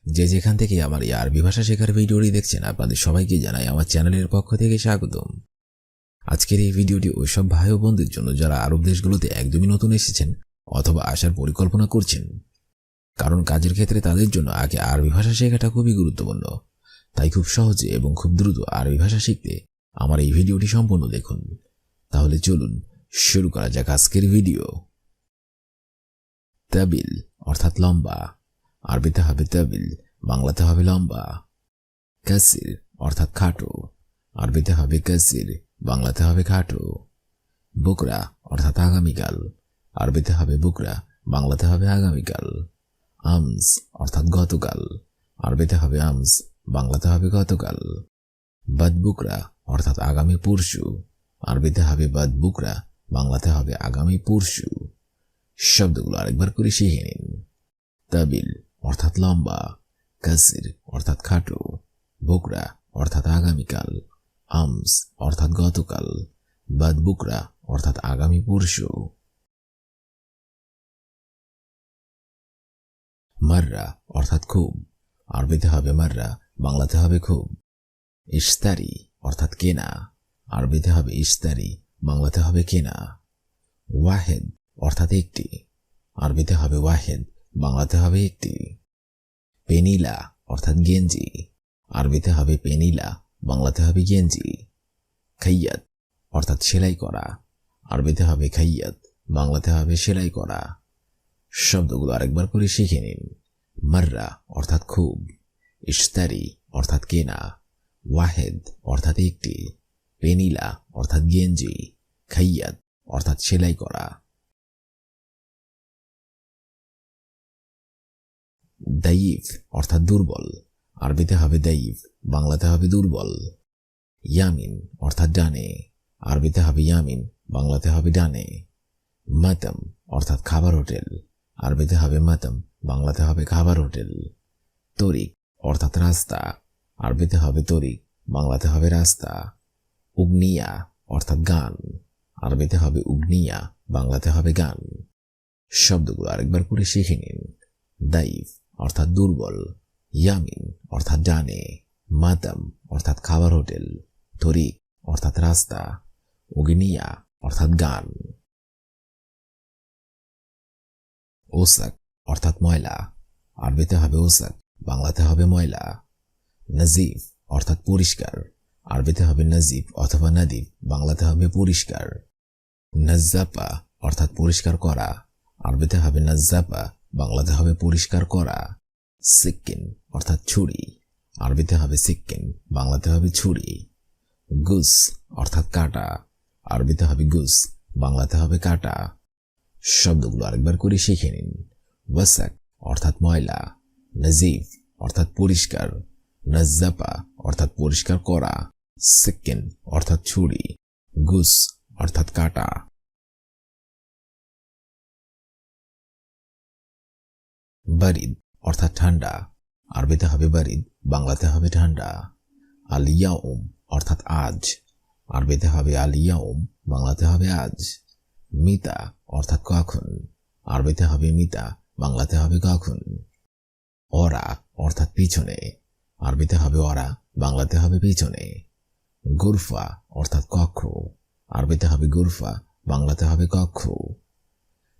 যে যেখান থেকে আমার এই আরবি ভাষা শেখার ভিডিওটি দেখছেন আপনাদের সবাইকে জানাই আমার চ্যানেলের পক্ষ থেকে স্বাগতম। আজকের এই ভিডিওটি ওইসব ভাই ও বোনদের জন্য যারা আরব দেশগুলোতে একদমই নতুন এসেছেন অথবা আসার পরিকল্পনা করছেন, কারণ কাজের ক্ষেত্রে তাদের জন্য আগে আরবি ভাষা শেখাটা খুবই গুরুত্বপূর্ণ। তাই খুব সহজে এবং খুব দ্রুত আরবি ভাষা শিখতে আমার এই ভিডিওটি সম্পূর্ণ দেখুন। তাহলে চলুন শুরু করা যাক আজকের ভিডিও। তাবিল অর্থাৎ লম্বা, আরবিতে হবে তাবিল, বাংলাতে হবে লম্বা। কাসির অর্থাৎ খাটো, আরবিতে হবে কাসির, বাংলাতে হবে খাটো। বুকরা অর্থাৎ আগামীকাল, আরবিতে হবে বুকরা, বাংলাতে হবে আগামীকাল। আমস অর্থাৎ গতকাল, আরবিতে হবে আমস, বাংলাতে হবে গতকাল। বাদবুকরা অর্থাৎ আগামী পরশু, আরবিতে হবে বাদবুকরা, বাংলাতে হবে আগামী পরশু। শব্দগুলো আরেকবার করে শিখে নিন। তাবিল অর্থাৎ লম্বা, কাসির অর্থাৎ খাটো, বুকরা অর্থাৎ আগামীকাল, আমস অর্থাৎ গতকাল, বাদবুকরা অর্থাৎ আগামী পরশু। মাররা অর্থাৎ খুব, আরবিতে হবে মাররা, বাংলাতে হবে খুব। ইশতারি অর্থাৎ কেনা, আরবিতে হবে ইশতারি, বাংলাতে হবে কেনা। ওয়াহেদ অর্থাৎ একটি, আরবিতে হবে ওয়াহেদ, বাংলাতে হবে একটি। পেনিলা অর্থাৎ গেঞ্জি, আরবিতে হবে পেনিলা, বাংলাতে হবে গেঞ্জি। খাইয়াত অর্থাৎ সেলাই করা, আরবিতে হবে খাইয়াত, বাংলাতে হবে সেলাই করা। শব্দগুলো আরেকবার করে শিখে নিন। মাররা অর্থাৎ খুব, ইশতারি অর্থাৎ কেনা, ওয়াহেদ অর্থাৎ একটি, পেনিলা অর্থাৎ গেঞ্জি, খাইয়াত অর্থাৎ সেলাই করা। দাইফ অর্থাৎ দুর্বল, আরবিতে হবে দাইফ, বাংলাতে হবে দুর্বল। ইয়ামিন অর্থাৎ ডানে, আরবিতে হবে ইয়ামিন, বাংলাতে হবে ডানে। মাতাম অর্থাৎ খাবার হোটেল, আরবিতে হবে মাতাম, বাংলাতে হবে খাবার হোটেল। তরিক অর্থাৎ রাস্তা, আরবিতে হবে তরিক, বাংলাতে হবে রাস্তা। উগনিয়া অর্থাৎ গান, আরবিতে হবে উগনিয়া, বাংলাতে হবে গান। শব্দগুলো আরেকবার করে শিখে নিন। দাইফ অর্থাৎ দুর্বল, ইয়ামিন অর্থাৎ ডানে, মাতাম অর্থাৎ খাবার হোটেল, তরিক অর্থাৎ রাস্তা, উগনিয়া অর্থাৎ গান। ওসাক অর্থাৎ ময়লা, আরবিতে হবে ওসাক, বাংলাতে হবে ময়লা। নাজিফ অর্থাৎ পরিষ্কার, আরবিতে হবে নাজিফ অথবা নাদিফ, বাংলাতে হবে পরিষ্কার। নাজ্জাপা অর্থাৎ পরিষ্কার করা, আরবিতে হবে নাজ্জাপা, বাংলাতে হবে পরিষ্কার করা। সিক্কিন অর্থাৎ ছুরি, আরবিতে হবে সিক্কিন, বাংলাতে হবে ছুরি। গুস অর্থাৎ কাটা, আরবিতে হবে গুস, বাংলাতে হবে কাটা। শব্দগুলো আরেকবার করে শিখে নিন। ওয়াসাক অর্থাৎ ময়লা, নাজিফ অর্থাৎ পরিষ্কার, নাজ্জাপা অর্থাৎ পরিষ্কার করা, সিক্কিন অর্থাৎ ছুরি, গুস অর্থাৎ কাটা। বারিদ অর্থাৎ ঠান্ডা, আরবিতে হবে বারিদ, বাংলাতে হবে ঠান্ডা। আল ইয়াউম অর্থাৎ আজ, আরবিতে হবে আল ইয়াউম, বাংলাতে হবে আজ। মিতা অর্থাৎ কখন, আরবিতে হবে মিতা, বাংলাতে হবে কখন। ওরা অর্থাৎ পিছনে, আরবিতে হবে ওরা, বাংলাতে হবে পিছনে। গুরফা অর্থাৎ কক্ষ, আরবিতে হবে গুরফা, বাংলাতে হবে কক্ষ।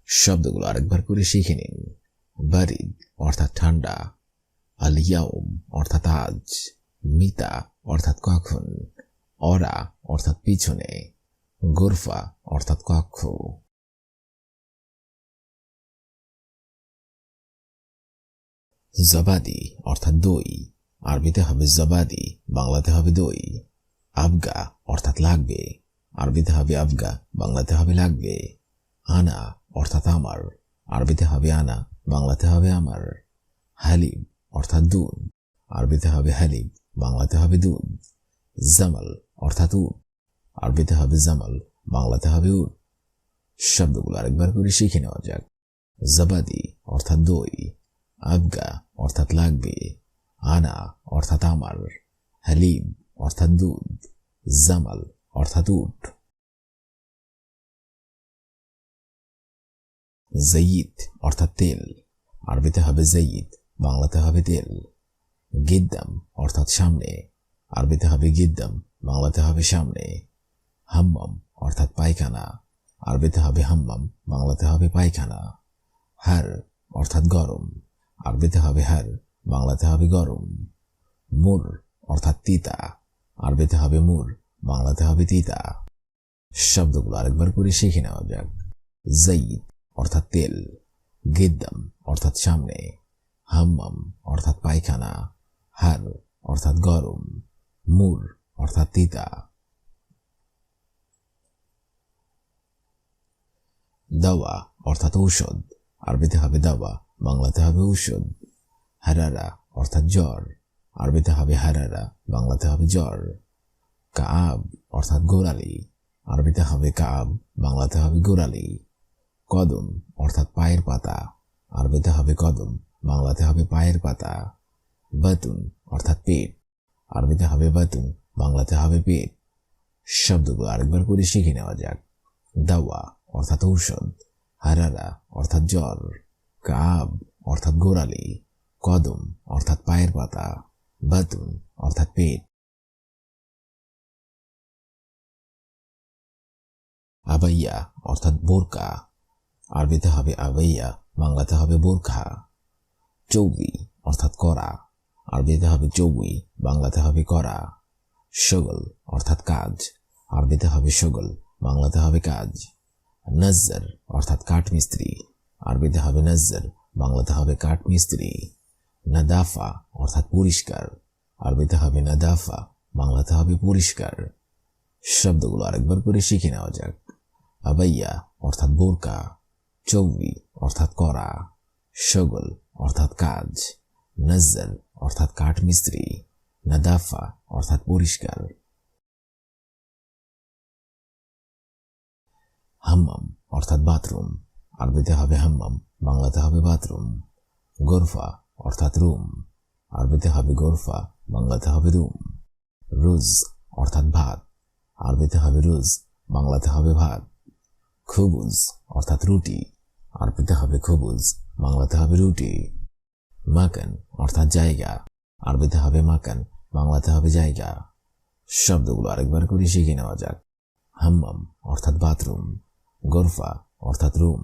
শব্দগুলো আরেকবার করে শিখে নিন। বারিদ অর্থাৎ ঠান্ডা, আল ইয়াউম অর্থাৎ আজ, মিতা অর্থাৎ কখন, ওরা অর্থাৎ পিছনে, গুরফা অর্থাৎ কক্ষ। জবাদি অর্থাৎ দই, আরবিতে হবে জবাদি, বাংলাতে হবে দই। আবগা অর্থাৎ লাগবে, আরবিতে হবে আবগা, বাংলাতে হবে লাগবে। আনা অর্থাৎ আমার, আরবিতে হবে আনা, বাংলাতে হবে আমার। হালিব অর্থাৎ দুধ, আরবিতে হবে হালিব, বাংলাতে হবে দুধ। জামাল অর্থাৎ উট, আরবিতে হবে জামাল, বাংলাতে হবে উট। শব্দগুলো আরেকবার করে শিখে নেওয়া যাক। জবাদি অর্থাৎ দই, আবগা অর্থাৎ লাগবে, আনা অর্থাৎ আমার, হালিব অর্থাৎ দুধ, জামাল অর্থাৎ উট। জাইদ অর্থাৎ তেল, আরবিতে হবে জাইদ, বাংলাতে হবে তেল। গিদ্দাম অর্থাৎ সামনে, আরবিতে হবে গিদ্দাম, বাংলাতে হবে সামনে। হাম্মাম অর্থাৎ পায়খানা, আরবিতে হবে হাম্মাম, বাংলাতে হবে পায়খানা। হার অর্থাৎ গরম, আরবিতে হবে হার, বাংলাতে হবে গরম। মুর অর্থাৎ তিতা, আরবিতে হবে মুর, বাংলাতে হবে তিতা। শব্দগুলো আরেকবার করে শিখে নেওয়া যাক। জাইদ অর্থাৎ তেল, গিদ্দাম অর্থাৎ সামনে, হাম্মাম অর্থাৎ পায়খানা, হার অর্থাৎ গরম, মুর অর্থাৎ তিতা। দাওয়া অর্থাৎ ঔষধ, আরবিতে হবে দাওয়া, বাংলাতে হবে ঔষধ। হারারা অর্থাৎ জ্বর, আরবিতে হবে হারারা, বাংলাতে হবে জ্বর। কাব অর্থাৎ গোড়ালি, আরবিতে হবে কাব, বাংলাতে হবে গোড়ালি। কদম অর্থাৎ পায়ের পাতা, আরবিতে হবে কদম, বাংলাতে হবে পায়ের পাতা। বাতুন অর্থাৎ পেট, আরবিতে হবে বাতুন, বাংলাতে হবে পেট। শব্দগুলো আরেকবার করে শিখে নেওয়া যাক। দাওয়া অর্থাৎ ঔষধ, হারারা অর্থাৎ জ্বর, কাব অর্থাৎ গোড়ালি, কদম অর্থাৎ পায়ের পাতা, বাতুন অর্থাৎ পেট। আবাইয়া অর্থাৎ বোরকা, আরবিতে হবে আবাইয়া, বাংলাতে হবে বোরখা। চৌবি অর্থাৎ করা, আরবিতে হবে চৌবি, বাংলাতে হবে করা। শগল অর্থাৎ কাজ, আরবিতে হবে শগল, বাংলাতে হবে কাজ। নজ্জর অর্থাৎ কাঠমিস্ত্রি, আরবিতে হবে নজ্জর, বাংলাতে হবে কাঠমিস্ত্রি। নাদাফা অর্থাৎ পরিষ্কার, আরবিতে হবে নাদাফা, বাংলাতে হবে পরিষ্কার। শব্দগুলো আরেকবার করে শিখে নেওয়া যাক। আবাইয়া অর্থাৎ বোরকা, চৌবি অর্থাৎ করা, শগল অর্থাৎ কাজ, নজ্জর অর্থাৎ কাঠমিস্ত্রি, নাদাফা অর্থাৎ পরিষ্কার। হাম্মাম অর্থাৎ বাথরুম, আরবিতে হবে হাম্মাম, বাংলাতে হবে বাথরুম। গোরফা অর্থাৎ রুম, আরবিতে হবে গোরফা, বাংলাতে হবে রুম। রুজ অর্থাৎ ভাত, আরবিতে হবে রুজ, বাংলাতে হবে ভাত। খুবুজ অর্থাৎ রুটি, আরবিতে হবে খুবুজ, বাংলাতে হবে রুটি। মাকান অর্থাৎ জায়গা, আরবিতে হবে মাকান, বাংলাতে হবে জায়গা। শব্দগুলো আরেকবার করে শিখে নেওয়া যাক। হাম্মাম অর্থাৎ বাথরুম, গোরফা অর্থাৎ রুম,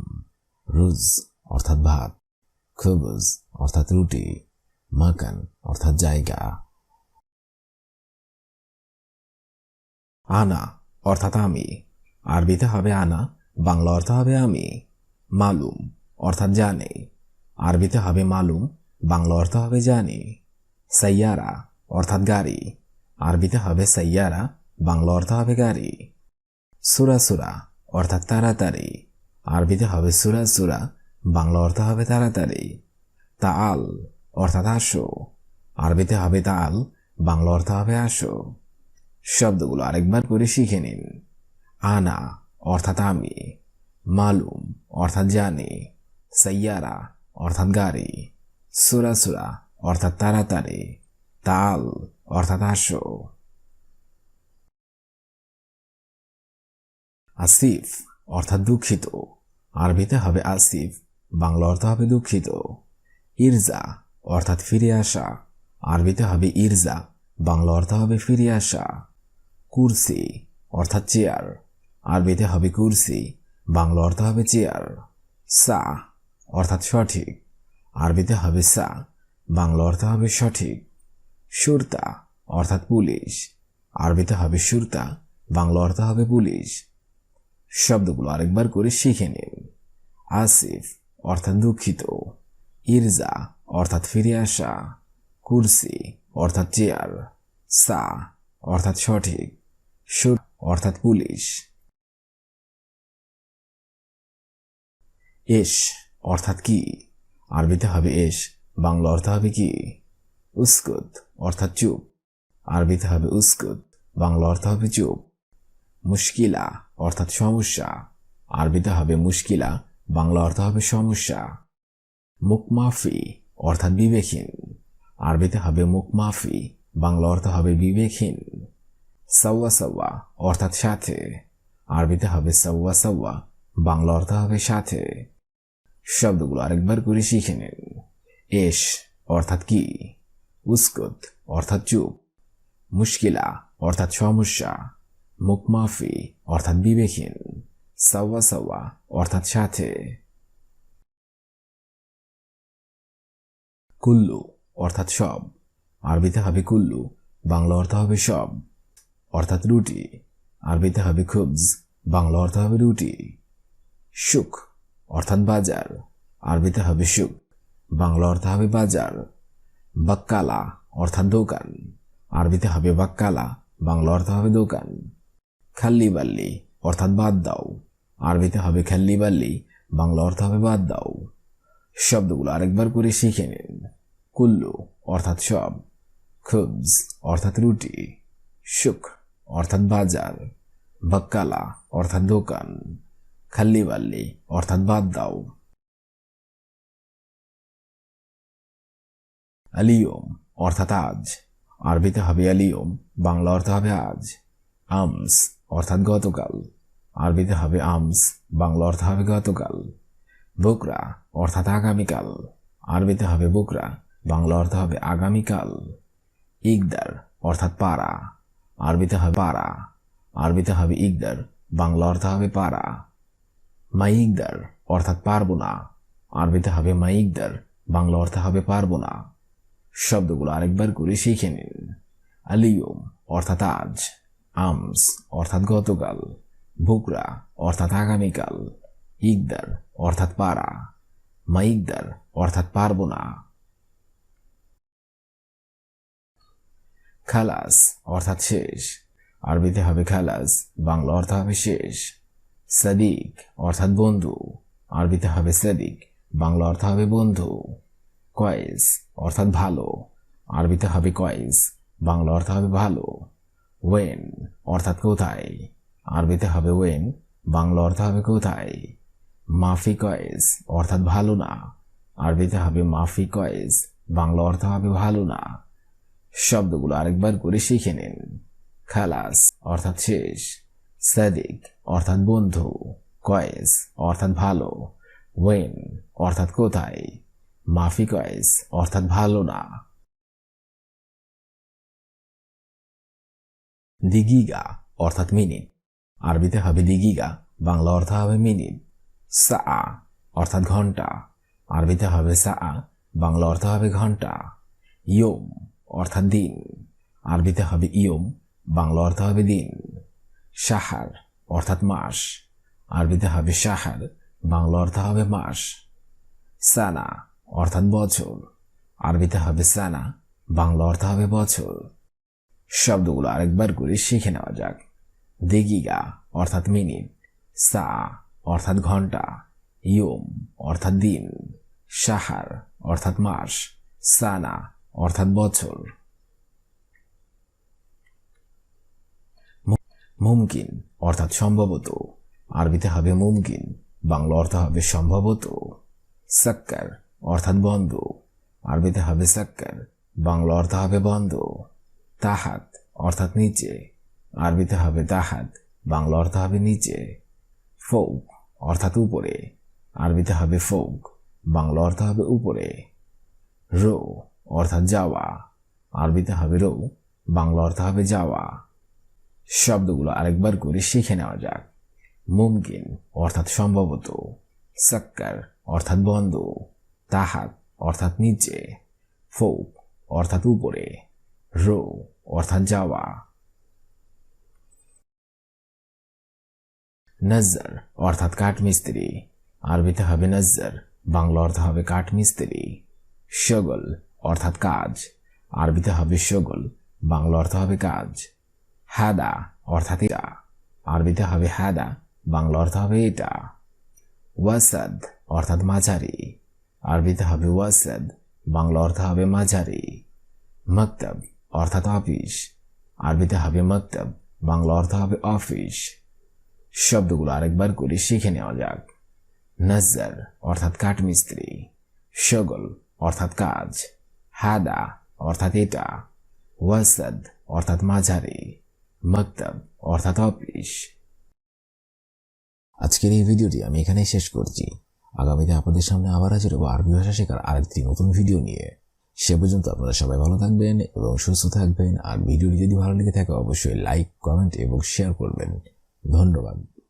রুজ অর্থাৎ ভাত, খুবুজ অর্থাৎ রুটি, মাকান অর্থাৎ জায়গা। আনা অর্থাৎ আমি, আরবিতে হবে আনা, বাংলা অর্থ হবে আমি। মালুম অর্থাৎ জানে, আরবিতে হবে মালুম, বাংলা অর্থ হবে জানি। সাইয়ারা অর্থাৎ গাড়ি, আরবিতে হবে সাইয়ারা, বাংলা অর্থ হবে গাড়ি। সুরা সুরা অর্থাৎ তাড়াতাড়ি, আরবিতে হবে সুরা সুরা, বাংলা অর্থ হবে তাড়াতাড়ি। তাআল অর্থাৎ আসো, আরবিতে হবে তাআল, বাংলা অর্থ হবে আসো। শব্দগুলো আরেকবার করে শিখে নিন। আনা অর্থাৎ আমি, মালুম অর্থাৎ জানি, সাইয়ারা অর্থাৎ গাড়ি, সুরা সুরা অর্থাৎ তাড়াতাড়ি, তাল অর্থাৎ আসো। আসিফ অর্থাৎ দুঃখিত, আরবিতে হবে আসিফ, বাংলা অর্থ হবে দুঃখিত। ইরজা অর্থাৎ ফিরে আসা, আরবিতে হবে ইরজা, বাংলা অর্থ হবে ফিরে আসা। কুরসি অর্থাৎ চেয়ার, আরবিতে হবে কুরসি, বাংলা অর্থ হবে চেয়ার। সা অর্থাৎ সঠিক, আরবিতে হবে সা, বাংলা অর্থ হবে সঠিক। সুরতা অর্থাৎ পুলিশ, আরবিতে হবে সুরতা, বাংলা অর্থ হবে পুলিশ। শব্দগুলো আরেকবার করে শিখে নিন। আসিফ অর্থাৎ দুঃখিত, ইরজা অর্থাৎ ফিরে আসা, কুরসি অর্থাৎ চেয়ার, সা অর্থাৎ সঠিক, সুর অর্থাৎ পুলিশ। এশ অর্থাৎ কি, আরবিতে হবে এশ, বাংলা অর্থ হবে কি। উস্কুত অর্থাৎ চুপ, আরবিতে হবে উস্কুত, বাংলা অর্থ হবে চুপ। মুশকিলা অর্থাৎ সমস্যা, আরবিতে হবে মুশকিলা, বাংলা অর্থ হবে সমস্যা। মুকমাফি অর্থাৎ বিবেকহীন, আরবিতে হবে মুকমাফি, বাংলা অর্থ হবে বিবেকহীন। সাওয়া সাওয়া অর্থাৎ সাথে, আরবিতে হবে সাওয়া সাওয়া, বাংলা অর্থ হবে সাথে। শব্দগুলো আরেকবার করে শিখে নিন। এশ অর্থাৎ কি, উস্কুত অর্থাৎ চুপ, মুশকিলা অর্থাৎ সমস্যা, মুকমাফি অর্থাৎ বিবেকহীন, সাওয়া সাওয়া অর্থাৎ সাথে। কুল্লু অর্থাৎ সব, আরবিতে হবে কুল্লু, বাংলা অর্থ হবে সব, অর্থাৎ রুটি, আরবিতে হবে খুবজ, বাংলা অর্থ হবে রুটি। সুক অর্থাৎ বাজার, আরবিতে হবে সুক, বাংলা অর্থ হবে বাজার। বাক্কালা অর্থাৎ দোকান, আরবিতে হবে বাক্কালা, বাংলা অর্থ হবে দোকান। খাল্লি বাল্লি অর্থাৎ বাদ দাও, আরবিতে হবে খাল্লি বাল্লি, বাংলা অর্থ হবে বাদ দাও। শব্দগুলো আরেকবার করে শিখে নিন। কুল্লু অর্থাৎ সব, খুবজ অর্থাৎ রুটি, সুক অর্থাৎ বাজার, বাক্কালা অর্থাৎ দোকান, খাল্লি বাল্লি অর্থাৎ বাদ দাও। আলিয়ম অর্থাৎ আজ, আরবিতে হবে আলিয়ম, বাংলা অর্থ হবে আজ। আমস অর্থাৎ গতকাল, আরবিতে হবে আমস, বাংলা অর্থ হবে গতকাল। বুকরা অর্থাৎ আগামীকাল, আরবিতে হবে বুকরা, বাংলা অর্থ হবে আগামীকাল। ইকদার অর্থাৎ পারা, আরবিতে হবে পারা, আরবিতে হবে ইকদার, বাংলা অর্থ হবে পারা। মাইকদার অর্থাৎ পারবো না, আরবিতে হবে মাইকদার, বাংলা অর্থ হবে পারবো না। শব্দগুলো আরেকবার করে শিখে নিন। আলিয়ম অর্থাৎ আজ, আমস অর্থাৎ গতকাল, বুকরা অর্থাৎ আগামীকাল, ইকদার অর্থাৎ পারা, মাইকদার অর্থাৎ পারবো না। খালাস অর্থাৎ শেষ, আরবিতে হবে খালাস, বাংলা অর্থ হবে শেষ। সাদিক অর্থাৎ বন্ধু, আরবিতে হবে সাদিক, বাংলা অর্থ হবে বন্ধু। কয়েস অর্থাৎ ভালো, আরবিতে হবে কয়েস, বাংলা অর্থ হবে ভালো। ওয়েন অর্থাৎ কোথায়, আরবিতে হবে ওয়েন, বাংলা অর্থ হবে কোথায়। মাফি কয়েস অর্থাৎ ভালো না, আরবিতে হবে মাফি কয়েস, বাংলা অর্থ হবে ভালো না। শব্দগুলো আরেকবার করে শিখে নিন। খালাস অর্থাৎ শেষ, সাদিক অর্থাৎ বন্ধু, কয়েস অর্থাৎ ভালো, ওয়েন অর্থাৎ কোথায়, মাফি কয়েস অর্থাৎ ভালো না। দিগিগা অর্থাৎ মিনিট, আরবিতে হবে দিগিগা, বাংলা অর্থ হবে মিনিট। সা অর্থাৎ ঘন্টা, আরবিতে হবে সা, বাংলা অর্থ হবে ঘন্টা। ইয়ম অর্থাৎ দিন, আরবিতে হবে ইয়ম, বাংলা অর্থ হবে দিন। শাহার অর্থাৎ মাস, আরবিতে হবে শাহার, বাংলা অর্থ হবে মাস। সানা অর্থাৎ বছর, আরবিতে হবে সানা, বাংলা অর্থ হবে বছর। শব্দগুলো আরেকবার করে শিখে নেওয়া যাক। দিগিগা অর্থাৎ মিনিট, সা অর্থাৎ ঘন্টা, ইয়ম অর্থাৎ দিন, শাহার অর্থাৎ মাস, সানা অর্থাৎ বছর। মুমকিন অর্থাৎ সম্ভবত, আরবিতে হবে মুমকিন, বাংলা অর্থ হবে সম্ভবত। সাক্কার অর্থাৎ বন্ধ, আরবিতে হবে সাক্কার, বাংলা অর্থ হবে বন্ধ। তাহাত অর্থাৎ নিচে, আরবিতে হবে তাহাত, বাংলা অর্থ হবে নিচে। ফৌক অর্থাৎ উপরে, আরবিতে হবে ফৌক, বাংলা অর্থ হবে উপরে। রো অর্থাৎ যাওয়া, আরবিতে হবে রো, বাংলা অর্থ হবে যাওয়া। শব্দগুলো আরেকবার করে শিখে নেওয়া যাক। মুমকিন অর্থাৎ সম্ভবত, সাক্কার অর্থাৎ বন্ধ, তাহাত অর্থাৎ নিচে, ফৌক অর্থাৎ উপরে, রো অর্থাৎ যাওয়া। নজ্জার অর্থাৎ কাঠমিস্ত্রি, আরবিতে হবে নজ্জার, বাংলা অর্থ হবে কাঠমিস্ত্রি। শগল অর্থাৎ কাজ, আরবিতে হবে শগল, বাংলা অর্থ হবে কাজ। হাদা অর্থাৎ এটা, আরবিতে হবে হাদা, বাংলা অর্থ হবে এটা। ওয়াসাদ অর্থাৎ মাঝারি, আরবিতে হবে ওয়াসাদ, বাংলা অর্থ হবে মাঝারি। মক্তব অর্থাৎ অফিস, আরবিতে হবে মক্তব, বাংলা অর্থ হবে অফিস। শব্দগুলো আরেকবার করে শিখে নেওয়া যাক। নজ্জার অর্থাৎ কাঠমিস্ত্রি, শগল অর্থাৎ কাজ, হাদা অর্থাৎ এটা, ওয়াসাদ অর্থাৎ মাঝারি, মক্তব অর্থাৎ অফিস। আজকের এই ভিডিওটি আমি এখানেই শেষ করছি। আগামীতে আপনাদের সামনে আবার হাজির হব আরবি ভাষা শেখার আরেকটি নতুন ভিডিও নিয়ে। সে পর্যন্ত আপনারা সবাই ভালো থাকবেন এবং সুস্থ থাকবেন। আর ভিডিওটি যদি ভালো লেগে থাকে অবশ্যই লাইক, কমেন্ট এবং শেয়ার করবেন। ধন্যবাদ।